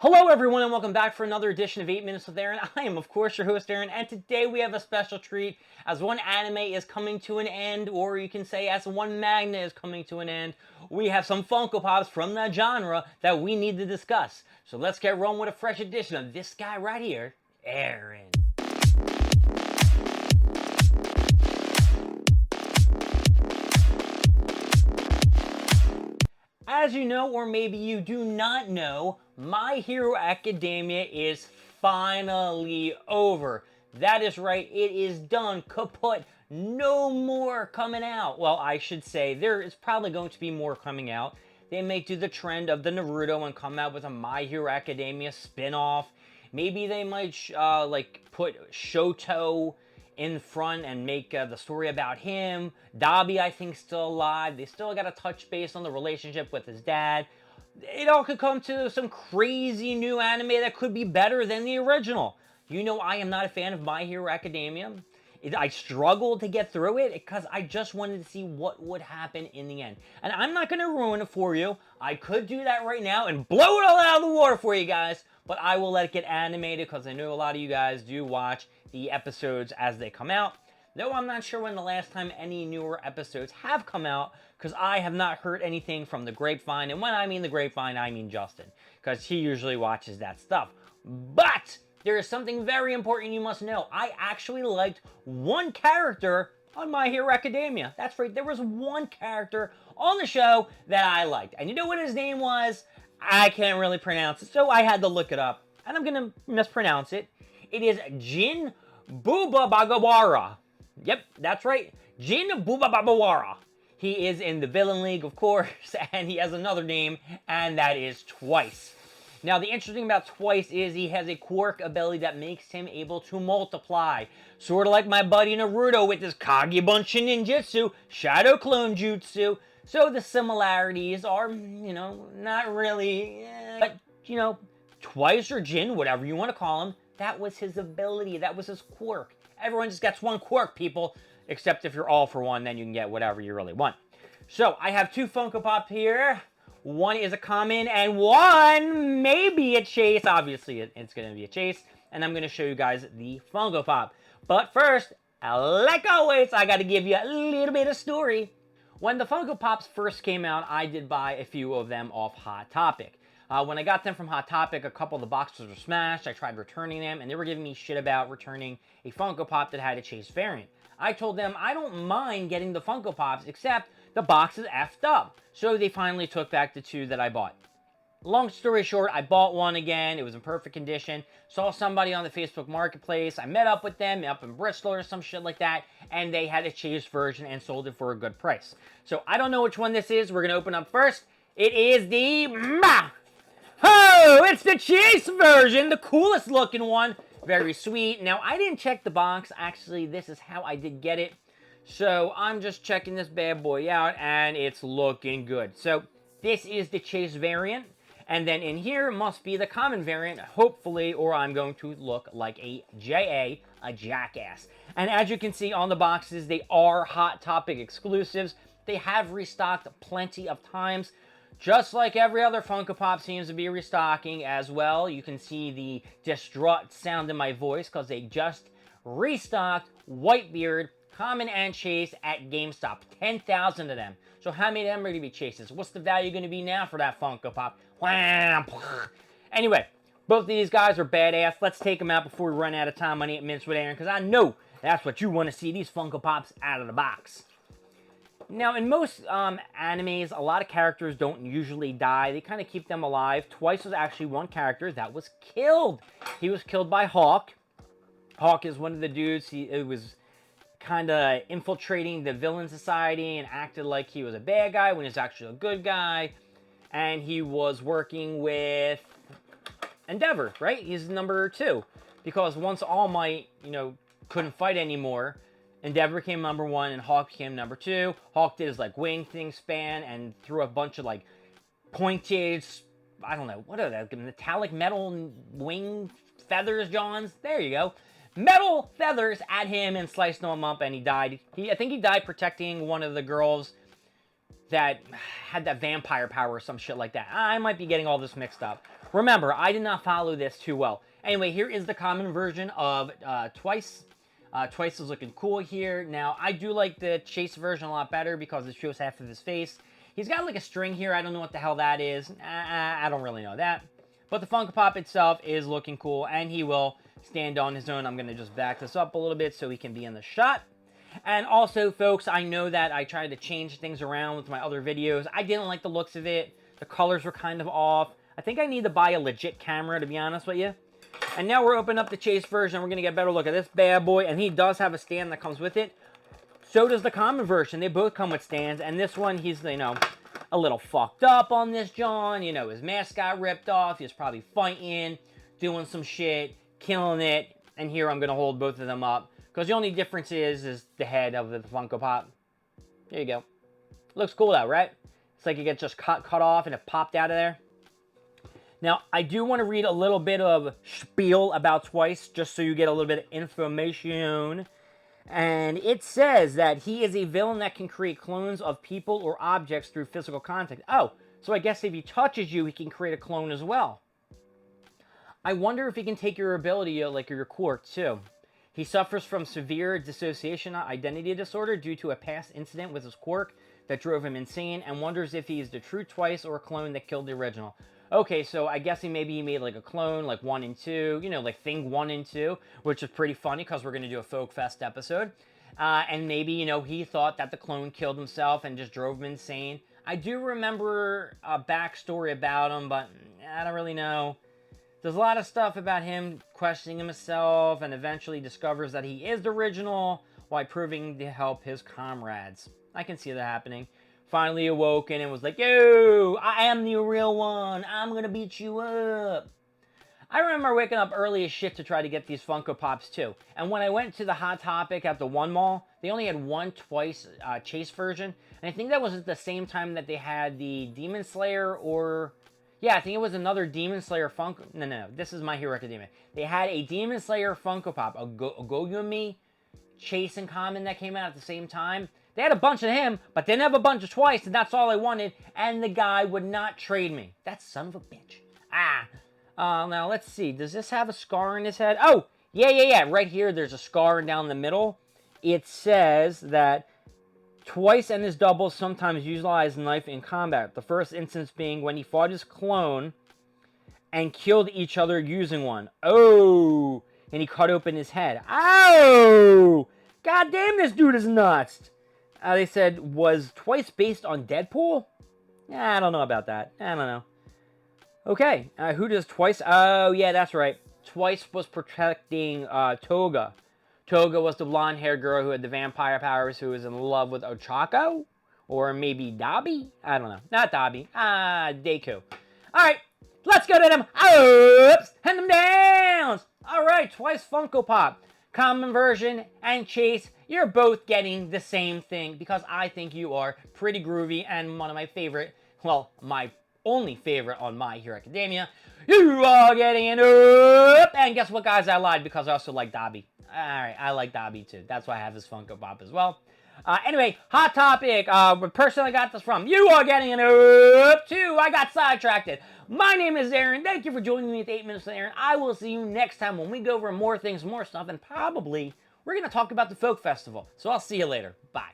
Hello everyone and welcome back for another edition of 8 Minutes with Aaron. I am of course your host Aaron, and today we have a special treat as one anime is coming to an end, or you can say as one manga is coming to an end. We have some Funko Pops from that genre that we need to discuss. So let's get rolling with a fresh edition of this guy right here, Aaron. As you know, or maybe you do not know, My Hero Academia is finally over. That is right, it is done, kaput, no more coming out. Well, I should say, there is probably going to be more coming out. They may do the trend of the Naruto and come out with a My Hero Academia spin-off. Maybe they might, put Shoto in front and make the story about him. Dabi, I think, still alive. They still got to touch base on the relationship with his dad. It all could come to some crazy new anime that could be better than the original. You know, I am not a fan of My Hero Academia. I struggled to get through it because I just wanted to see what would happen in the end. And I'm not going to ruin it for you. I could do that right now and blow it all out of the water for you guys, but I will let it get animated because I know a lot of you guys do watch the episodes as they come out. Though I'm not sure when the last time any newer episodes have come out, because I have not heard anything from the grapevine. And when I mean the grapevine, I mean Justin, because he usually watches that stuff. But there is something very important you must know. I actually liked one character on My Hero Academia. That's right, there was one character on the show that I liked. And you know what his name was? I can't really pronounce it, so I had to look it up. And I'm going to mispronounce it. It is Jin Bubabagawara. Yep, that's right. Jin Bubabagawara. He is in the Villain League, of course, and he has another name, and that is Twice. Now, the interesting thing about Twice is he has a quirk ability that makes him able to multiply. Sort of like my buddy Naruto with his Kagebunshin Ninjutsu, Shadow Clone Jutsu. So the similarities are, not really, but, Twice or Jin, whatever you want to call him, that was his ability, that was his quirk. Everyone just gets one quirk, people, except if you're all for one, then you can get whatever you really want. So, I have two Funko Pop here. One is a common, and one maybe a chase. Obviously, it's going to be a chase, and I'm going to show you guys the Funko Pop. But first, like always, I got to give you a little bit of story. When the Funko Pops first came out, I did buy a few of them off Hot Topic. When I got them from Hot Topic, a couple of the boxes were smashed. I tried returning them, and they were giving me shit about returning a Funko Pop that had a chase variant. I told them I don't mind getting the Funko Pops, except the box is effed up. So they finally took back the two that I bought. Long story short, I bought one again. It was in perfect condition. Saw somebody on the Facebook Marketplace. I met up with them up in Bristol or some shit like that, and they had a chase version and sold it for a good price. So I don't know which one this is. We're going to open up first. It is the... Oh, it's the chase version, the coolest looking one. Very sweet. Now, I didn't check the box. Actually, this is how I did get it. So, I'm just checking this bad boy out, and it's looking good. So, this is the chase variant. And then in here must be the common variant, hopefully, or I'm going to look like a JA, a jackass. And as you can see on the boxes, they are Hot Topic exclusives. They have restocked plenty of times. Just like every other Funko Pop seems to be restocking as well. You can see the distraught sound in my voice because they just restocked Whitebeard, Common, and Chase at GameStop. 10,000 of them. So how many of them are going to be chases? What's the value going to be now for that Funko Pop? Wham! Anyway, both of these guys are badass. Let's take them out before we run out of time on 8 Minutes with Aaron, because I know that's what you want to see, these Funko Pops out of the box. Now, in most animes, a lot of characters don't usually die. They kind of keep them alive. Twice was actually one character that was killed. He was killed by Hawk. Hawk is one of the dudes. He was kind of infiltrating the villain society and acted like he was a bad guy when he's actually a good guy. And he was working with Endeavor, right? He's number 2. Because once All Might, couldn't fight anymore, Endeavor became number 1 and Hawk became number 2. Hawk did his wing thing span and threw a bunch of pointed, I don't know, what are they? Metallic metal wing feathers, Johns? There you go. Metal feathers at him and sliced him up, and he died. I think he died protecting one of the girls that had that vampire power or some shit like that. I might be getting all this mixed up. Remember, I did not follow this too well. Anyway, here is the common version of Twice. Twice is looking cool here. Now, I do like the Chase version a lot better because it shows half of his face. He's got like a string here. I don't know what the hell that is. I don't really know that. But the Funko Pop itself is looking cool, and he will stand on his own. I'm going to just back this up a little bit so he can be in the shot. And also, folks, I know that I tried to change things around with my other videos. I didn't like the looks of it. The colors were kind of off. I think I need to buy a legit camera, to be honest with you. And now we're opening up the Chase version. We're going to get a better look at this bad boy. And he does have a stand that comes with it. So does the common version. They both come with stands. And this one, he's, you know, a little fucked up on this John. You know, his mask got ripped off. He was probably fighting, doing some shit, killing it. And here I'm going to hold both of them up. Because the only difference is the head of the Funko Pop. There you go. Looks cool though, right? It's like it gets just cut off and it popped out of there. Now, I do want to read a little bit of spiel about Twice, just so you get a little bit of information. And it says that he is a villain that can create clones of people or objects through physical contact. Oh, so I guess if he touches you, he can create a clone as well. I wonder if he can take your ability, like your quirk, too. He suffers from severe dissociation identity disorder due to a past incident with his quirk that drove him insane, and wonders if he is the true Twice or a clone that killed the original. Okay, so I guess maybe he made like a clone, like 1 and 2, you know, like Thing 1 and 2, which is pretty funny because we're going to do a Folk Fest episode. And maybe, you know, he thought that the clone killed himself and just drove him insane. I do remember a backstory about him, but I don't really know. There's a lot of stuff about him questioning himself and eventually discovers that he is the original while proving to help his comrades. I can see that happening. Finally awoken and was like, yo, I am the real one. I'm going to beat you up. I remember waking up early as shit to try to get these Funko Pops too. And when I went to the Hot Topic at the one mall, they only had one Twice Chase version. And I think that was at the same time that they had the Demon Slayer or... Yeah, I think it was another Demon Slayer Funko... No, this is My Hero Academia. They had a Demon Slayer Funko Pop, a Go-Yumi Chase in common that came out at the same time. They had a bunch of him, but they didn't have a bunch of Twice, and that's all I wanted. And the guy would not trade me. That son of a bitch. Now, let's see. Does this have a scar in his head? Oh, yeah. Right here, there's a scar down the middle. It says that Twice and his doubles sometimes utilize knife in combat. The first instance being when he fought his clone and killed each other using one. Oh, and he cut open his head. Oh, god damn, this dude is nuts. They said, was Twice based on Deadpool? I don't know about that. I don't know. Okay, who does Twice? Oh, yeah, that's right. Twice was protecting Toga. Toga was the blonde-haired girl who had the vampire powers who was in love with Ochako? Or maybe Dobby? I don't know. Not Dobby. Deku. Alright, let's go to them ups and them downs. Alright, Twice Funko Pop. Common version and Chase, you're both getting the same thing because I think you are pretty groovy and one of my favorite, well, my only favorite on My Hero Academia. You are getting an up! And guess what, guys? I lied because I also like Dobby. Alright, I like Dobby too. That's why I have this Funko Pop as well. Anyway, Hot Topic. The person I got this from, you are getting an up too. I got sidetracked. My name is Aaron. Thank you for joining me at 8 Minutes with Aaron. I will see you next time when we go over more things, more stuff, and probably we're going to talk about the Folk Festival. So I'll see you later. Bye.